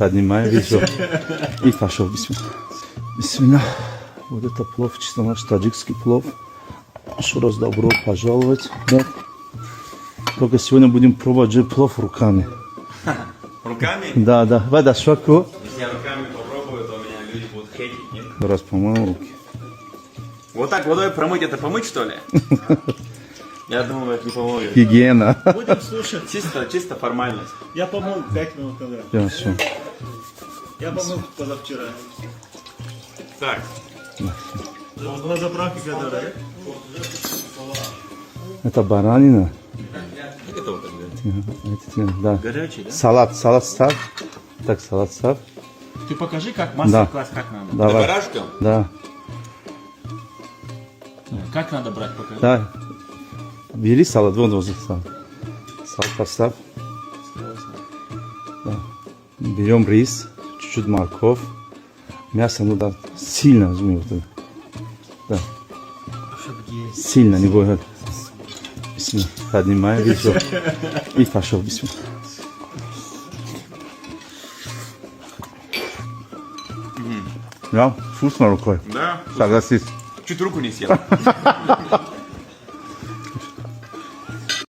поднимаем видео. И пошел, бисмилlah. Вот это плов, чисто наш таджикский плов. Еще раз добро пожаловать. Да. Только сегодня будем пробовать же плов руками. Руками? Да, да. Вода шваку. Если я руками попробую, то меня люди будут хейтить, нет? Раз помоем руки. Вот так водой промыть, это помыть, что ли? Я думаю, это не поможет. Гигиена. Будем слушать. Чисто формальность. Я помыл 5 минут назад. Да, все. Я помыл позавчера. Так. На заправке которая. Это баранина. Как это вот тогда? Да. Горячий, да? Салат ставь. Так, салат ставь. Ты покажи, как мастер-класс, как надо. Давай. Барашком? Да. Как надо брать, покажи. Да. Бери салат, вон возле салат. Салат поставь. Да. Берем рис, чуть-чуть морковь. Мясо, ну да, сильно возьми вот это. Да. Сильно, не будет. Бисмилlah. Поднимаем видео. И пошел, бисмилlah. Да, вкусно рукой. Да. Согласись. Чуть руку не съел.